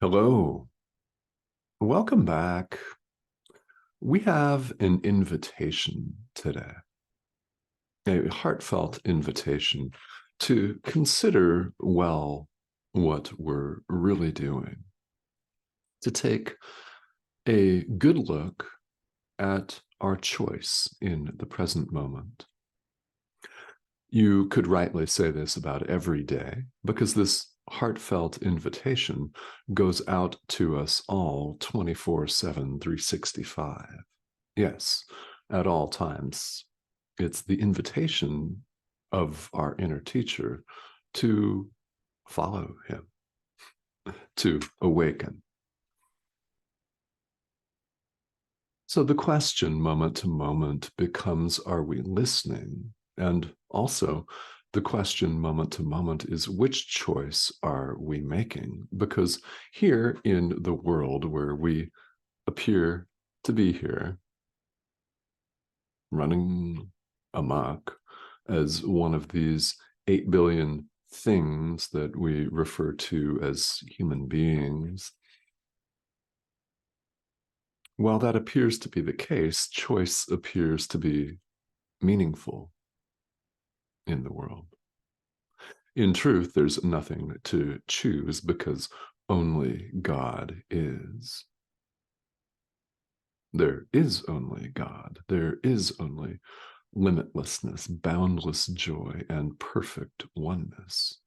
Hello, welcome back. We have an invitation today, a heartfelt invitation to consider well what we're really doing, to take a good look at our choice in the present moment. You could rightly say this about every day, because this heartfelt invitation goes out to us all 24/7, 365. Yes, at all times. It's the invitation of our inner teacher to follow him, to awaken. So the question moment to moment becomes, are we listening? And also, the question moment to moment is, which choice are we making? Because here in the world where we appear to be here, running amok as one of these 8 billion things that we refer to as human beings, while that appears to be the case, choice appears to be meaningful in the world. In truth, there's nothing to choose because only God is. There is only God. There is only limitlessness, boundless joy, and perfect oneness.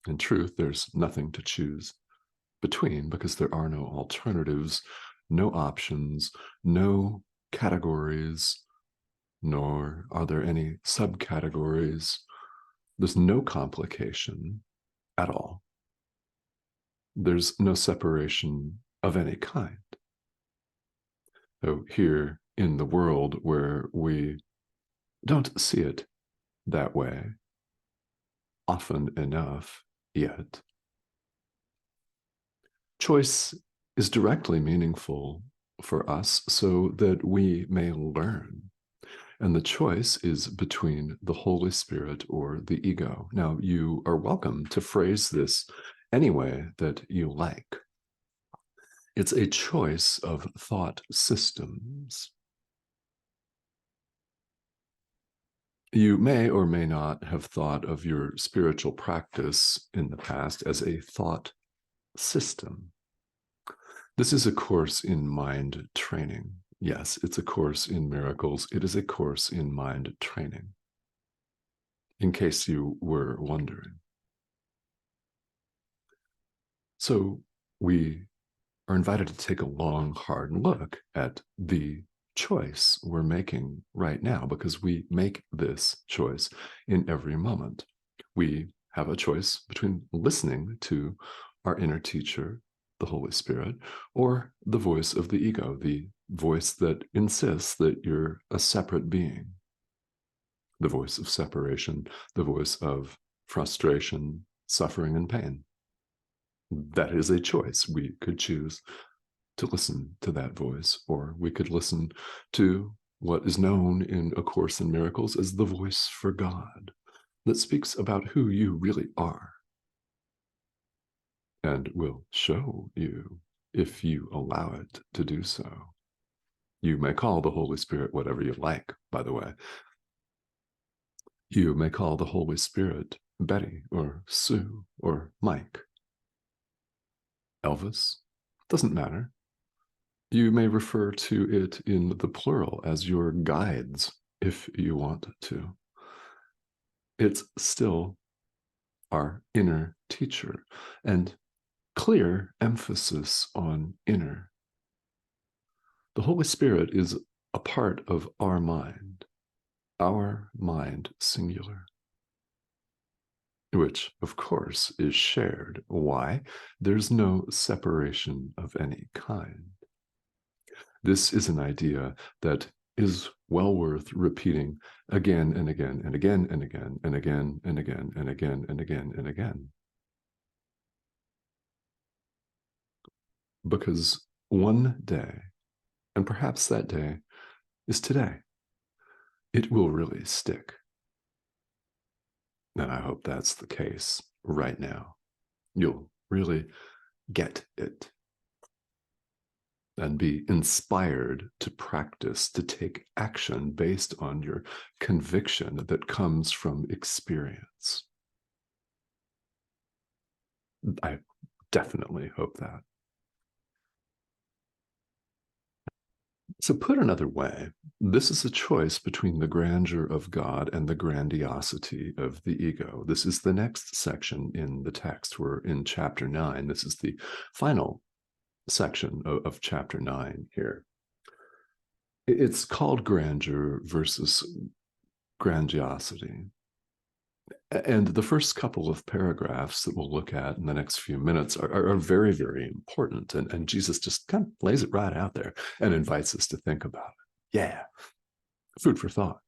In truth, there's nothing to choose between because there are no alternatives, no options, no categories, nor are there any subcategories. There's no complication at all. There's no separation of any kind. So here in the world where we don't see it that way often enough yet, choice is directly meaningful for us so that we may learn. And the choice is between the Holy Spirit or the ego. Now, you are welcome to phrase this any way that you like. It's a choice of thought systems. You may or may not have thought of your spiritual practice in the past as a thought system. This is a course in mind training. Yes, it's a course in miracles. It is a course in mind training, in case you were wondering. So we are invited to take a long, hard look at the choice we're making right now, because we make this choice in every moment. We have a choice between listening to our inner teacher, the Holy Spirit, or the voice of the ego, the voice that insists that you're a separate being, the voice of separation, the voice of frustration, suffering, and pain. That is a choice. We could choose to listen to that voice, or we could listen to what is known in A Course in Miracles as the voice for God, that speaks about who you really are and will show you if you allow it to do so. You may call the Holy Spirit whatever you like, by the way. You may call the Holy Spirit Betty or Sue or Mike, Elvis, doesn't matter. You may refer to it in the plural as your guides if you want to. It's still our inner teacher, and clear emphasis on inner. The Holy Spirit is a part of our mind singular, which of course is shared. Why? There's no separation of any kind. This is an idea that is well worth repeating again and again and again and again and again and again and again and again and again. Because one day, and perhaps that day is today, it will really stick. And I hope that's the case right now. You'll really get it and be inspired to practice, to take action based on your conviction that comes from experience. I definitely hope that. So, put another way, this is a choice between the grandeur of God and the grandiosity of the ego. This is the next section in the text. We're in chapter 9. This is the final section of chapter 9 here. It's called grandeur versus grandiosity. And the first couple of paragraphs that we'll look at in the next few minutes are very, very important. And Jesus just kind of lays it right out there and invites us to think about it. Yeah, food for thought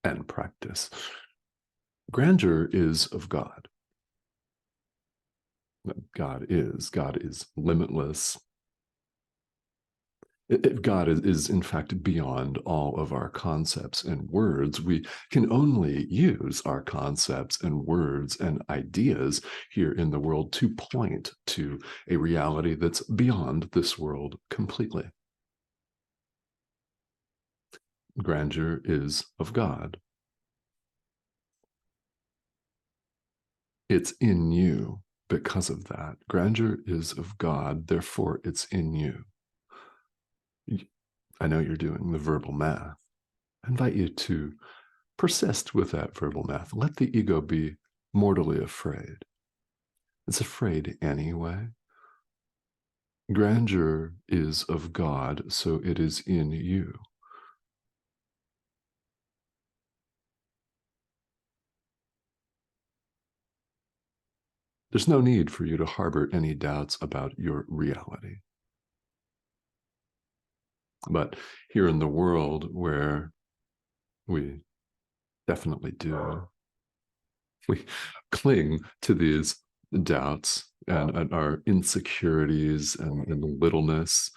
and practice. Grandeur is of God. God is limitless. God is in fact beyond all of our concepts and words. We can only use our concepts and words and ideas here in the world to point to a reality that's beyond this world completely. Grandeur is of God. It's in you because of that. Grandeur is of God, therefore it's in you. I know you're doing the verbal math. I invite you to persist with that verbal math. Let the ego be mortally afraid. It's afraid anyway. Grandeur is of God, so it is in you. There's no need for you to harbor any doubts about your reality. But here in the world where we definitely do, we cling to these doubts and our insecurities and littleness.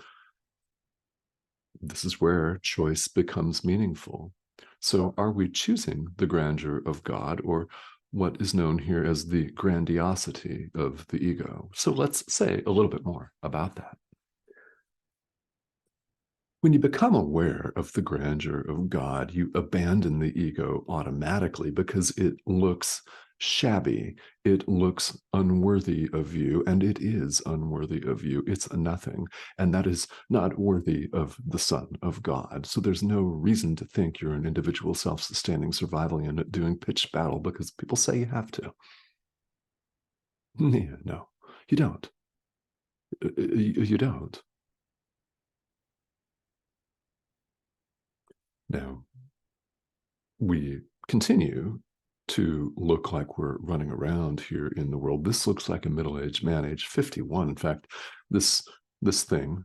This is where choice becomes meaningful. So, are we choosing the grandeur of God or what is known here as the grandiosity of the ego? So, let's say a little bit more about that. When you become aware of the grandeur of God, you abandon the ego automatically because it looks shabby, it looks unworthy of you, and it is unworthy of you. It's a nothing, and that is not worthy of the Son of God. So there's no reason to think you're an individual self-sustaining survival unit doing pitched battle because people say you have to. Yeah, no, you don't. You don't. Now, we continue to look like we're running around here in the world. This looks like a middle-aged man, age 51. In fact, this thing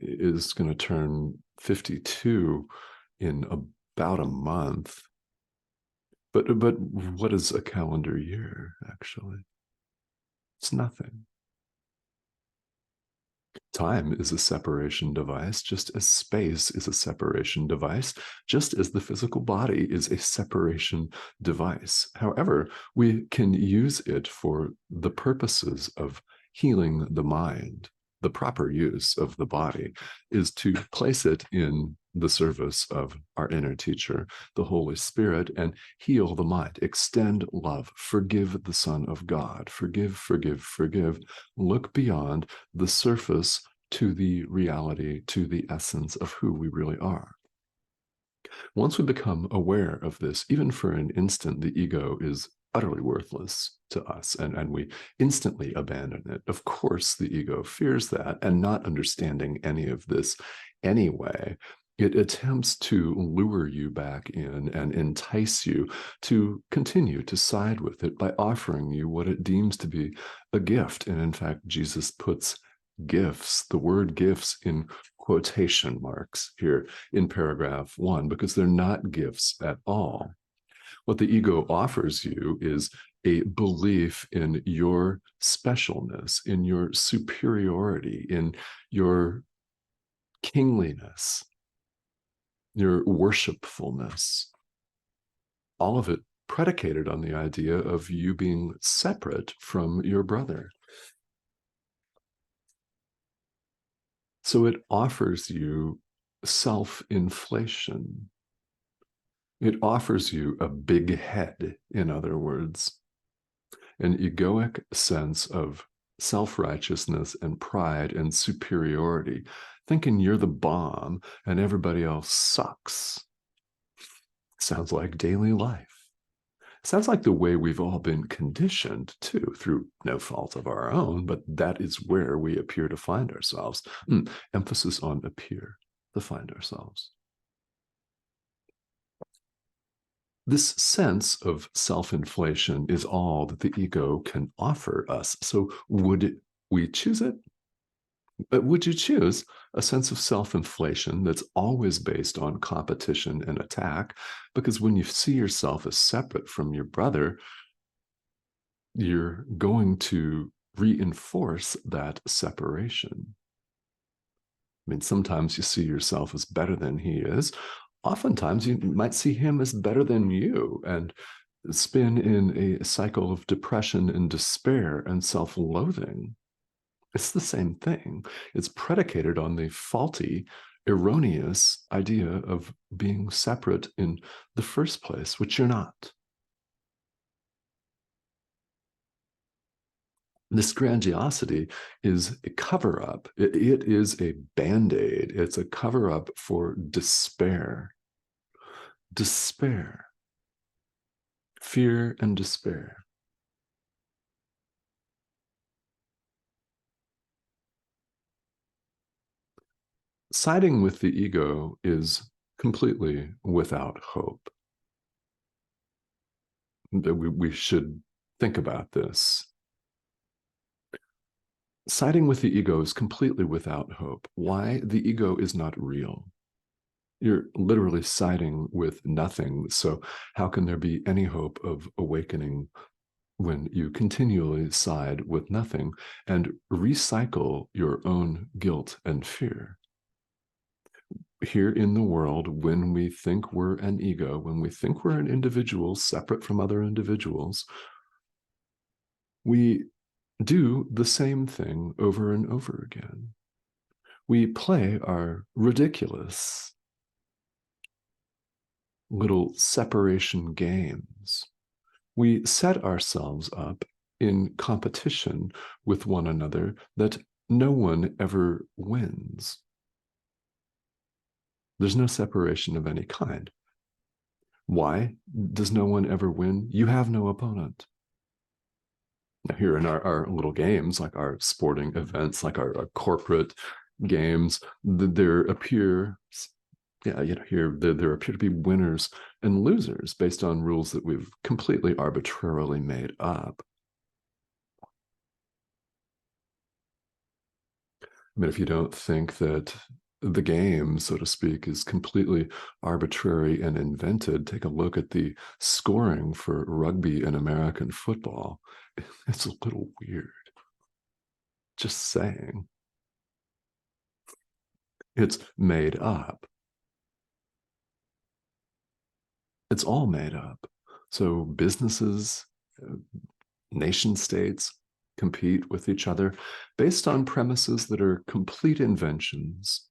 is going to turn 52 in about a month. But what is a calendar year, actually? It's nothing. Time is a separation device, just as space is a separation device, just as the physical body is a separation device. However, we can use it for the purposes of healing the mind. The proper use of the body is to place it in the service of our inner teacher, the Holy Spirit, and heal the mind, extend love, forgive the Son of God, forgive, forgive, forgive, look beyond the surface to the reality, to the essence of who we really are. Once we become aware of this, even for an instant, the ego is utterly worthless to us, and we instantly abandon it. Of course, the ego fears that, and not understanding any of this anyway, it attempts to lure you back in and entice you to continue to side with it by offering you what it deems to be a gift. And in fact, Jesus puts gifts, the word gifts, in quotation marks here in paragraph 1, because they're not gifts at all. What the ego offers you is a belief in your specialness, in your superiority, in your kingliness, your worshipfulness. All of it predicated on the idea of you being separate from your brother. So it offers you self-inflation. It offers you a big head, in other words, an egoic sense of self-righteousness and pride and superiority, thinking you're the bomb and everybody else sucks. Sounds like daily life. Sounds like the way we've all been conditioned too, through no fault of our own, but that is where we appear to find ourselves. Emphasis on appear to find ourselves. This sense of self-inflation is all that the ego can offer us. So would we choose it? But would you choose a sense of self-inflation that's always based on competition and attack? Because when you see yourself as separate from your brother, you're going to reinforce that separation. I mean, sometimes you see yourself as better than he is. Oftentimes, you might see him as better than you and spin in a cycle of depression and despair and self-loathing. It's the same thing. It's predicated on the faulty, erroneous idea of being separate in the first place, which you're not. This grandiosity is a cover up. It is a band aid. It's a cover up for despair. Despair, fear, and despair. Siding with the ego is completely without hope. We should think about this. Siding with the ego is completely without hope. Why? The ego is not real. You're literally siding with nothing. So, how can there be any hope of awakening when you continually side with nothing and recycle your own guilt and fear? Here in the world, when we think we're an ego, when we think we're an individual separate from other individuals, we do the same thing over and over again. We play our ridiculous little separation games. We set ourselves up in competition with one another that no one ever wins. There's no separation of any kind. Why does no one ever win? You have no opponent. Now, here in our little games, like our sporting events, like our corporate games, there appear, here there appear to be winners and losers based on rules that we've completely arbitrarily made up. I mean, if you don't think that the game, so to speak, is completely arbitrary and invented, take a look at the scoring for rugby and American football. It's a little weird. Just saying. It's made up. It's all made up. So businesses, nation states compete with each other based on premises that are complete inventions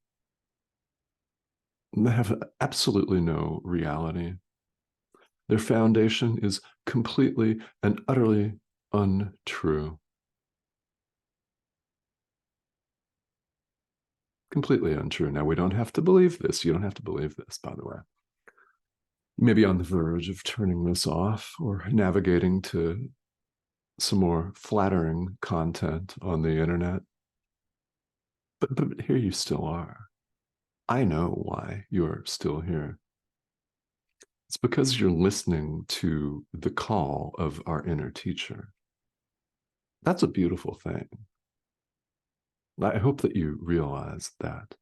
that have absolutely no reality. Their foundation is completely and utterly untrue. Completely untrue. Now, we don't have to believe this. You don't have to believe this, by the way. You may be on the verge of turning this off or navigating to some more flattering content on the internet. But here you still are. I know why you're still here. It's because you're listening to the call of our inner teacher. That's a beautiful thing. I hope that you realize that.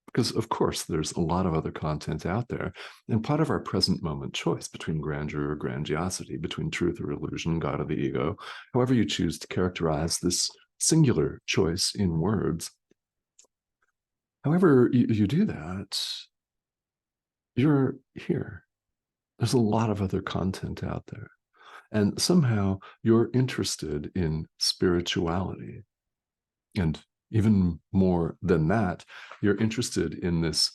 Because, of course, there's a lot of other content out there. And part of our present moment choice between grandeur or grandiosity, between truth or illusion, God or the ego, however you choose to characterize this singular choice in words, however you do that, you're here. There's a lot of other content out there. And somehow you're interested in spirituality. And even more than that, you're interested in this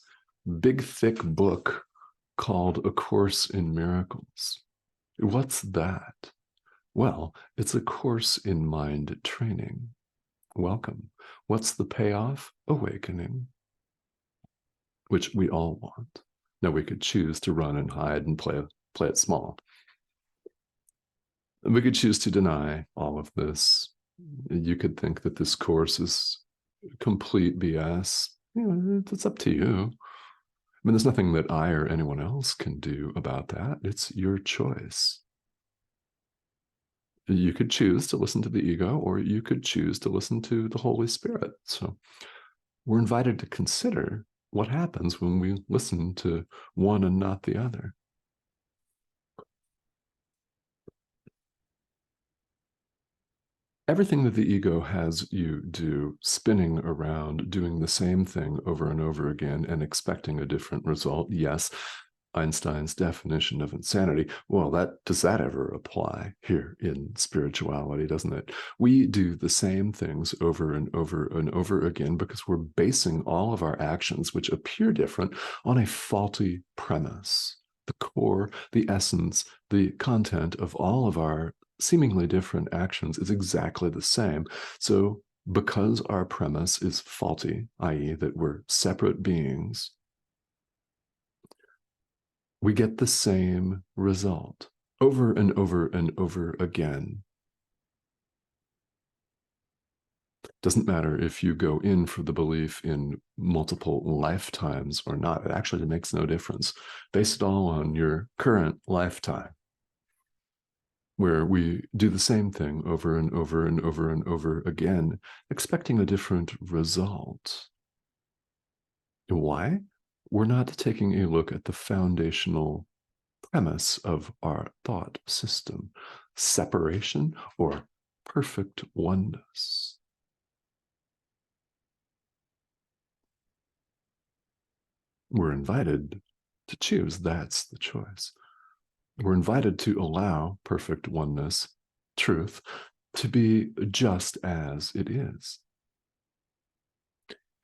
big, thick book called A Course in Miracles. What's that? Well, it's a course in mind training. Welcome. What's the payoff? Awakening, which we all want. Now, we could choose to run and hide and play it small. And we could choose to deny all of this. You could think that this course is complete BS. It's up to you. I mean, there's nothing that I or anyone else can do about that. It's your choice. You could choose to listen to the ego, or you could choose to listen to the Holy Spirit. So we're invited to consider what happens when we listen to one and not the other. Everything that the ego has you do, spinning around, doing the same thing over and over again and expecting a different result. Yes, Einstein's definition of insanity. Well, does that ever apply here in spirituality, doesn't it? We do the same things over and over and over again because we're basing all of our actions, which appear different, on a faulty premise. The core, the essence, the content of all of our seemingly different actions is exactly the same. So because our premise is faulty, i.e., that we're separate beings, we get the same result over and over and over again. Doesn't matter if you go in for the belief in multiple lifetimes or not. It actually makes no difference. Base it all on your current lifetime, where we do the same thing over and over and over and over again, expecting a different result. Why? We're not taking a look at the foundational premise of our thought system: separation or perfect oneness. We're invited to choose. That's the choice. We're invited to allow perfect oneness, truth, to be just as it is,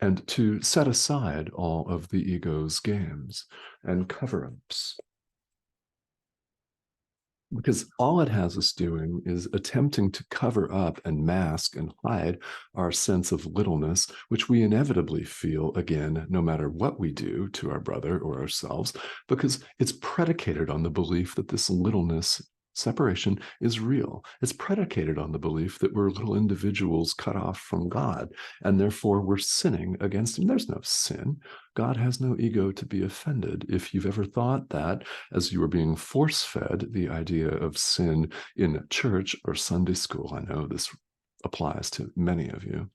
and to set aside all of the ego's games and cover-ups. Because all it has us doing is attempting to cover up and mask and hide our sense of littleness, which we inevitably feel again, no matter what we do to our brother or ourselves, because it's predicated on the belief that this littleness, separation, is real. It's predicated on the belief that we're little individuals cut off from God, and therefore we're sinning against Him. There's no sin. God has no ego to be offended. If you've ever thought that, as you were being force-fed the idea of sin in church or Sunday school, I know this applies to many of you,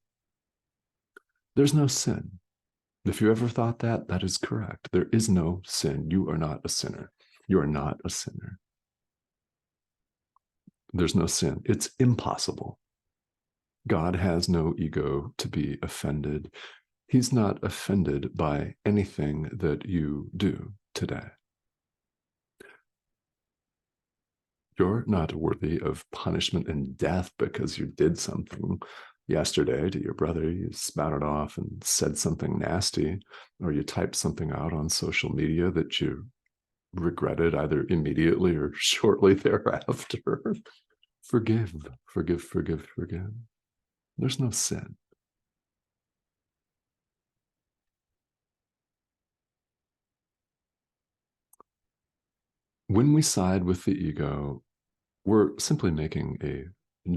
there's no sin. If you ever thought that, that is correct. There is no sin. You are not a sinner. You are not a sinner. There's no sin. It's impossible. God has no ego to be offended. He's not offended by anything that you do today. You're not worthy of punishment and death because you did something yesterday to your brother. You spouted off and said something nasty, or you typed something out on social media that you regretted either immediately or shortly thereafter. Forgive, forgive, forgive, forgive. There's no sin. When we side with the ego, we're simply making a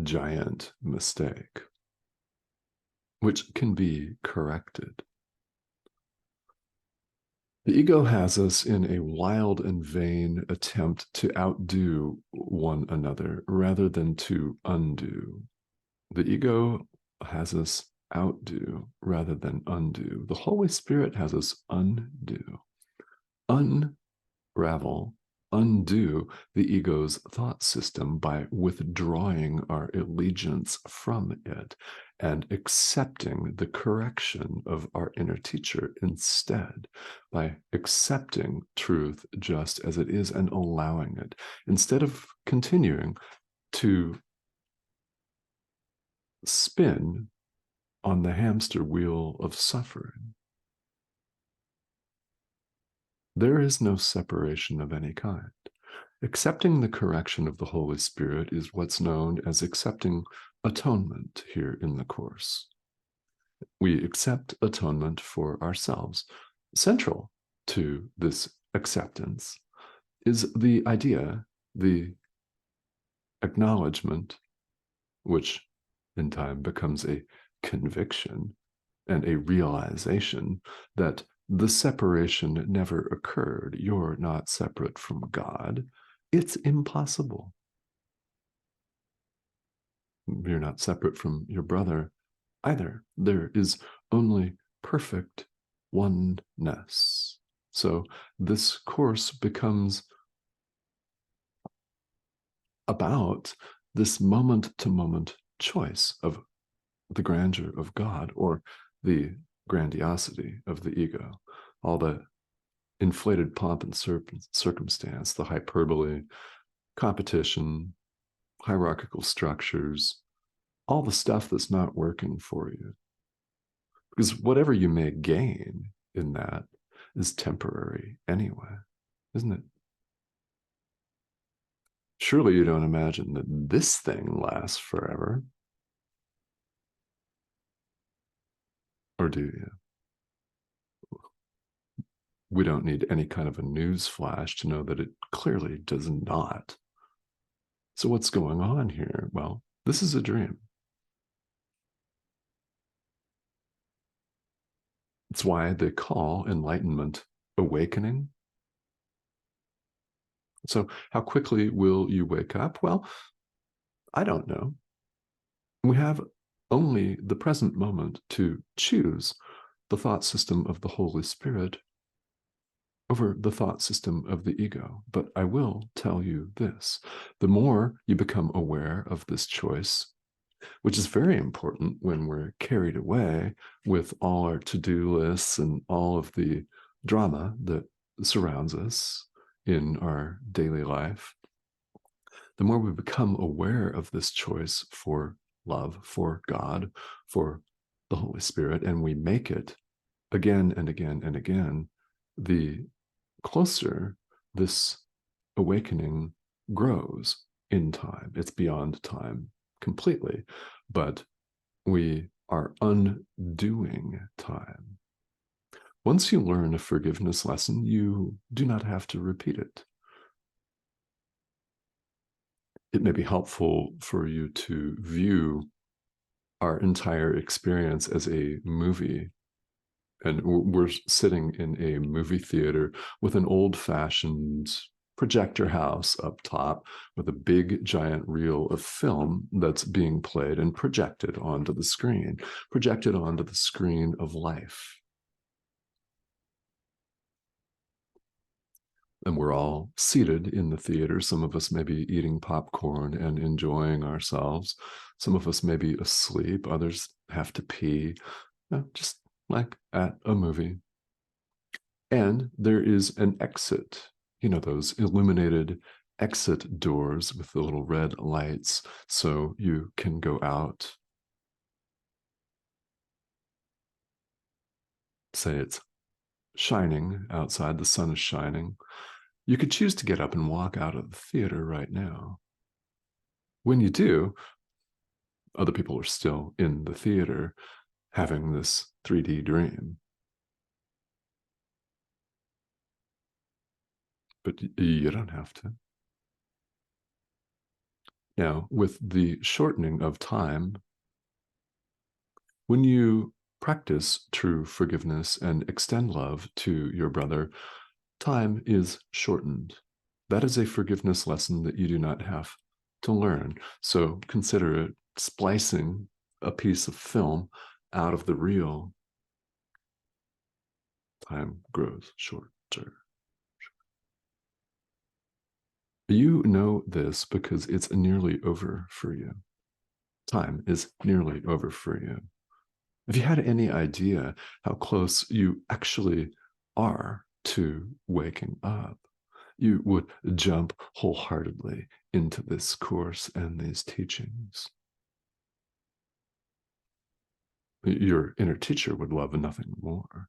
giant mistake, which can be corrected. The ego has us in a wild and vain attempt to outdo one another rather than to undo. The ego has us outdo rather than undo. The Holy Spirit has us undo. Unravel, undo the ego's thought system by withdrawing our allegiance from it and accepting the correction of our inner teacher instead, by accepting truth just as it is and allowing it, instead of continuing to spin on the hamster wheel of suffering. There is no separation of any kind. Accepting the correction of the Holy Spirit is what's known as accepting atonement here in the Course. We accept atonement for ourselves. Central to this acceptance is the idea, the acknowledgement, which in time becomes a conviction and a realization that the separation never occurred. You're not separate from God. It's impossible. You're not separate from your brother either. There is only perfect oneness. So this Course becomes about this moment to moment choice of the grandeur of God or the grandiosity of the ego, all the inflated pomp and circumstance, the hyperbole, competition, hierarchical structures, all the stuff that's not working for you. Because whatever you may gain in that is temporary anyway, isn't it? Surely you don't imagine that this thing lasts forever. Or do you? We don't need any kind of a news flash to know that it clearly does not. So what's going on here? Well, this is a dream. It's why they call enlightenment awakening. So how quickly will you wake up? Well, I don't know. We have only the present moment to choose the thought system of the Holy Spirit over the thought system of the ego. But I will tell you this, the more you become aware of this choice, which is very important when we're carried away with all our to-do lists and all of the drama that surrounds us in our daily life, the more we become aware of this choice for love, for God, for the Holy Spirit, and we make it again and again and again, the closer this awakening grows in time. It's beyond time completely, but we are undoing time. Once you learn a forgiveness lesson, you do not have to repeat it. It may be helpful for you to view our entire experience as a movie. And we're sitting in a movie theater with an old-fashioned projector house up top with a big giant reel of film that's being played and projected onto the screen of life. And we're all seated in the theater. Some of us may be eating popcorn and enjoying ourselves. Some of us may be asleep. Others have to pee, just like at a movie. And there is an exit, those illuminated exit doors with the little red lights, so you can go out. Say it's shining outside, the sun is shining. You could choose to get up and walk out of the theater right now. When you do, other people are still in the theater having this 3D dream. But you don't have to. Now, with the shortening of time, when you practice true forgiveness and extend love to your brother, time is shortened. That is a forgiveness lesson that you do not have to learn. So consider it splicing a piece of film out of the reel. Time grows shorter. You know this because it's nearly over for you. Time is nearly over for you. If you had any idea how close you actually are to waking up, you would jump wholeheartedly into this course and these teachings. Your inner teacher would love nothing more.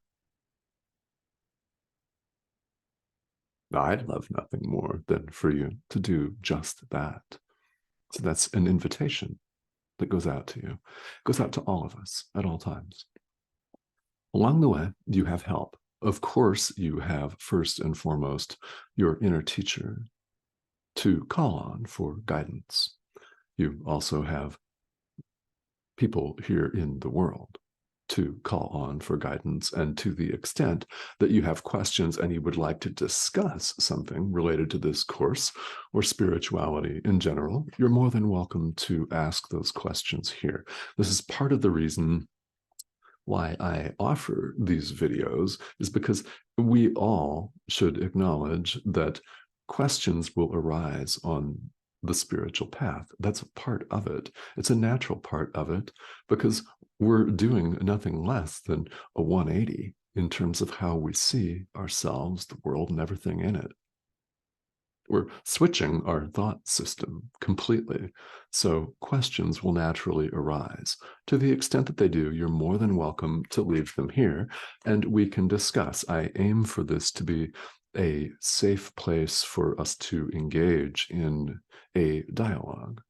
I'd love nothing more than for you to do just that. So that's an invitation that goes out to you. It goes out to all of us at all times. Along the way, you have help. Of course, you have first and foremost your inner teacher to call on for guidance. You also have people here in the world to call on for guidance. And to the extent that you have questions and you would like to discuss something related to this course or spirituality in general, you're more than welcome to ask those questions here. This is part of the reason why I offer these videos, is because we all should acknowledge that questions will arise on the spiritual path. That's a part of it. It's a natural part of it because we're doing nothing less than a 180 in terms of how we see ourselves, the world, and everything in it. We're switching our thought system completely. So questions will naturally arise. To the extent that they do, you're more than welcome to leave them here and we can discuss. I aim for this to be a safe place for us to engage in a dialogue.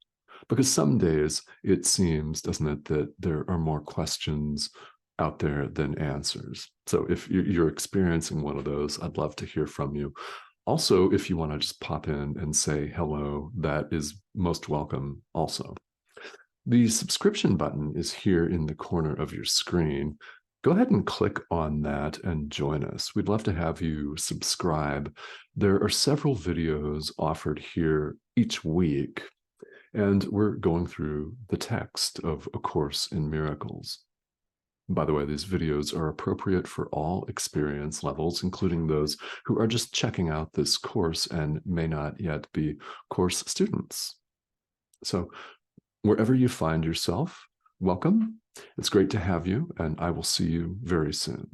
Because some days it seems, doesn't it, that there are more questions out there than answers. So if you're experiencing one of those, I'd love to hear from you. Also, if you want to just pop in and say hello, that is most welcome also. The subscription button is here in the corner of your screen. Go ahead and click on that and join us. We'd love to have you subscribe. There are several videos offered here each week, and we're going through the text of A Course in Miracles. By the way, these videos are appropriate for all experience levels, including those who are just checking out this course and may not yet be course students. So wherever you find yourself, welcome. It's great to have you, and I will see you very soon.